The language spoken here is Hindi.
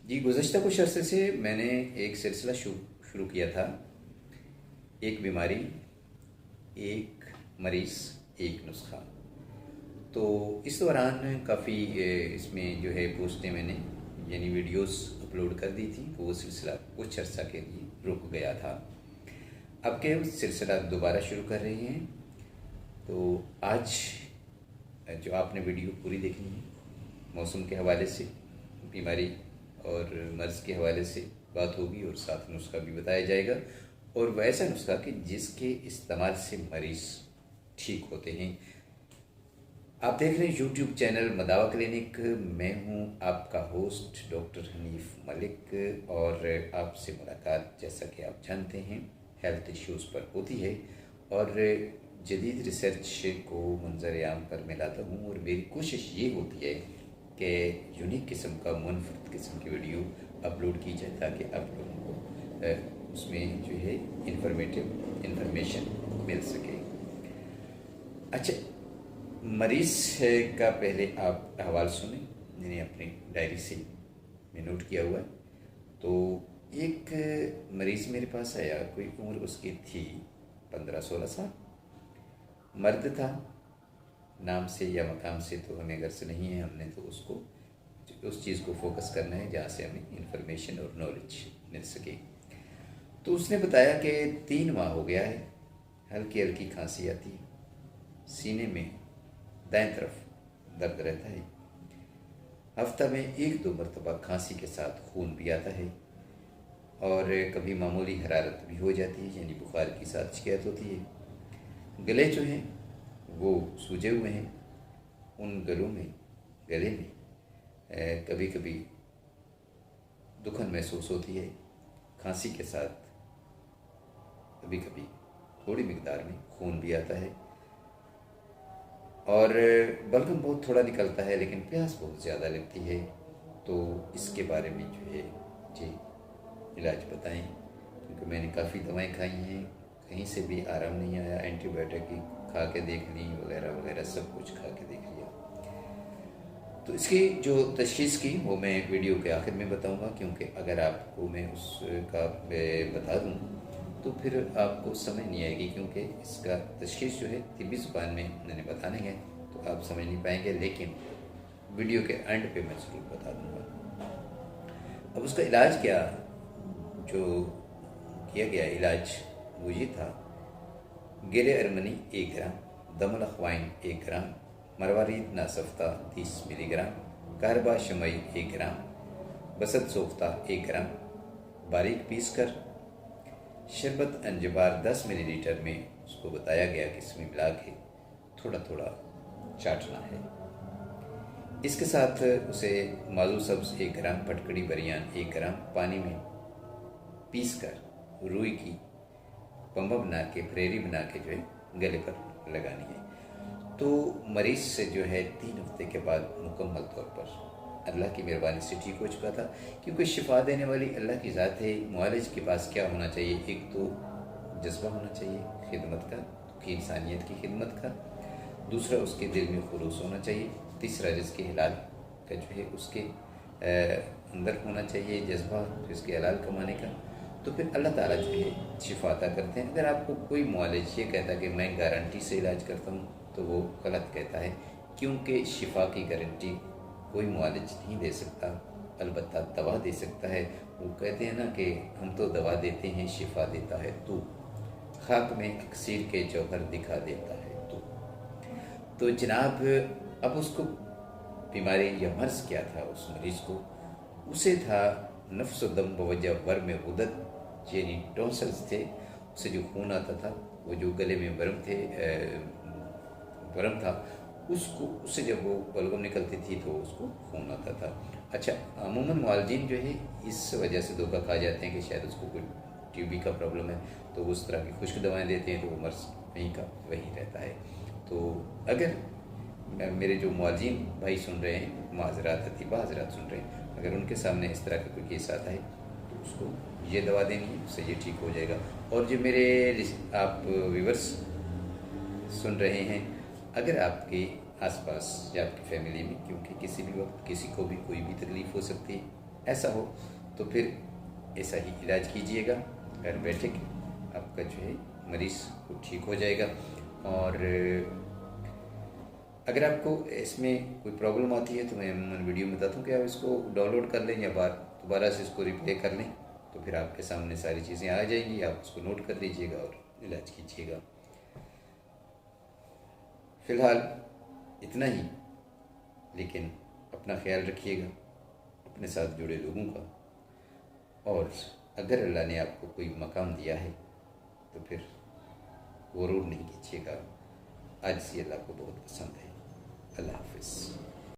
जी, गुज़श्ता कुछ अरसे से मैंने एक सिलसिला शुरू किया था। एक बीमारी, एक मरीज़, एक नुस्खा। तो इस दौरान काफ़ी इसमें जो है पोस्टें मैंने यानी वीडियोस अपलोड कर दी थी, तो वो सिलसिला कुछ अर्सा के लिए रुक गया था। अब के उस सिलसिला दोबारा शुरू कर रहे हैं। तो आज जो आपने वीडियो पूरी देखनी है, मौसम के हवाले से, बीमारी और मर्ज़ के हवाले से बात होगी और साथ नुस्खा भी बताया जाएगा, और वैसा नुस्खा कि जिसके इस्तेमाल से मरीज़ ठीक होते हैं। आप देख रहे हैं यूट्यूब चैनल मदावा क्लिनिक। मैं हूं आपका होस्ट डॉक्टर हनीफ मलिक, और आपसे मुलाकात जैसा कि आप जानते हैं हेल्थ इश्यूज़ पर होती है, और जदीद रिसर्च को मंजर आम पर मैं लाता हूँ, और मेरी कोशिश ये होती है कि यूनिक किस्म का मुनफरद किस्म की वीडियो अपलोड की जाए ताकि आप लोगों को उसमें जो है इंफॉर्मेशन मिल सके। अच्छा, मरीज़ का पहले आप अहवाल सुने, मैंने अपनी डायरी से में नोट किया हुआ है। तो एक मरीज़ मेरे पास आया, कोई उम्र उसकी थी 15-16 साल, मर्द था। नाम से या मकाम से तो हमें घर से नहीं है, हमने तो उसको उस चीज़ को फोकस करना है जहाँ से हमें इंफॉर्मेशन और नॉलेज मिल सके। तो उसने बताया कि 3 माह हो गया है, हल्की हल्की खांसी आती है, सीने में दाएं तरफ दर्द रहता है, हफ्ता में 1-2 मरतबा खांसी के साथ खून भी आता है, और कभी मामूली हरारत भी हो जाती है, यानी बुखार की साथ शिकायत होती है। गले जो हैं वो सूजे हुए हैं, उन गले में कभी कभी दुखन महसूस होती है, खांसी के साथ कभी कभी थोड़ी मिकदार में खून भी आता है, और बलगम बहुत थोड़ा निकलता है, लेकिन प्यास बहुत ज़्यादा लगती है। तो इसके बारे में जो है जी इलाज बताएं, क्योंकि मैंने काफ़ी दवाएं खाई हैं, कहीं से भी आराम नहीं आया। एंटीबायोटिक खा के देख ली, वगैरह वगैरह सब कुछ खा के देख लिया। तो इसकी जो तशख़ीस की वो मैं वीडियो के आखिर में बताऊंगा, क्योंकि अगर आपको मैं उसका बता दूं तो फिर आपको समझ नहीं आएगी, क्योंकि इसका तशख़ीस जो है तिब्बी ज़ुबान में मैंने बताने हैं तो आप समझ नहीं पाएंगे, लेकिन वीडियो के एंड पे मैं ज़रूर बता दूंगा। अब उसका इलाज क्या जो किया गया, इलाज वो ये था: गिर अरमनी 1 ग्राम, दमल अखवाइन 1 ग्राम, मरवारीद नासफ्ता 30 मिलीग्राम, कहरबा शमई 1 ग्राम, बसत सोख्ता 1 ग्राम, बारीक पीस कर शरबत अंजबार 10 मिलीलीटर में उसको बताया गया कि इसमें मिला के थोड़ा थोड़ा चाटना है। इसके साथ उसे माजू सब्ज़ 1 ग्राम, पटकड़ी बरियान 1 ग्राम पानी में पीस कर रुई की पंबा बना के, फ्रेरी बना के जो है गले पर लगानी है। तो मरीज़ से जो है 3 हफ्ते के बाद मुकम्मल तौर पर अल्लाह की मेहरबानी से ठीक हो चुका था, क्योंकि शिफा देने वाली अल्लाह की ज़ात है। मुआलिज के पास क्या होना चाहिए? एक तो जज्बा होना चाहिए खिदमत का, कि इंसानियत की खिदमत का। दूसरा, उसके दिल में खुलूस होना चाहिए। तीसरा, रिज़्क़ हलाल का जो है उसके अंदर होना चाहिए जज्बा, रिज़्क़ हलाल कमाने का। तो फिर अल्लाह ताला जो है शिफा अता करते हैं। अगर आपको कोई मुआलिज ये कहता है कि मैं गारंटी से इलाज करता हूँ, तो वो गलत कहता है, क्योंकि शिफा की गारंटी कोई मुआलिज नहीं दे सकता, अलबत्ता दवा दे सकता है। वो कहते हैं ना कि हम तो दवा देते हैं, शिफा देता है तू, खाक में अक्सीर के जौहर दिखा देता है तू। तो जनाब, अब उसको बीमारी या मर्ज़ क्या था उस मरीज़ को? उसे था नफ्स दम बवजह वर में गुदत, यानी टॉन्सल्स थे। उससे जो खून आता था, वो जो गले में वर्म था, उसको उससे जब वो बलगम निकलती थी तो उसको खून आता था। अच्छा, अमूमन मुआलजीन जो है इस वजह से धोखा खा जाते हैं कि शायद उसको कोई टीबी का प्रॉब्लम है, तो उस तरह की खुश्क दवाएं देते हैं, तो वो मर्ज़ वहीं का वहीं रहता है। तो अगर मेरे जो मुआलजीन भाई सुन रहे हैं, माजरात अतीबा हजरात सुन रहे हैं, अगर उनके सामने इस तरह का कोई केस आता है तो उसको ये दवा देनी है, उससे ये ठीक हो जाएगा। और जो मेरे आप व्यूवर्स सुन रहे हैं, अगर आपके आसपास या आपकी फैमिली में, क्योंकि किसी भी वक्त किसी को भी कोई भी तकलीफ़ हो सकती है, ऐसा हो तो फिर ऐसा ही इलाज कीजिएगा। घर बैठे आपका जो है मरीज़ को ठीक हो जाएगा। और अगर आपको इसमें कोई प्रॉब्लम आती है तो मैं वीडियो में बताता हूँ कि आप इसको डाउनलोड कर लें या दोबारा से इसको रिप्ले कर लें, तो फिर आपके सामने सारी चीज़ें आ जाएंगी। आप उसको नोट कर लीजिएगा और इलाज कीजिएगा। फ़िलहाल इतना ही, लेकिन अपना ख्याल रखिएगा, अपने साथ जुड़े लोगों का। और अगर अल्लाह ने आपको कोई मकाम दिया है तो फिर गुरूर नहीं कीजिएगा। आज से अल्लाह को बहुत पसंद है। अल्लाह हाफ़िज़।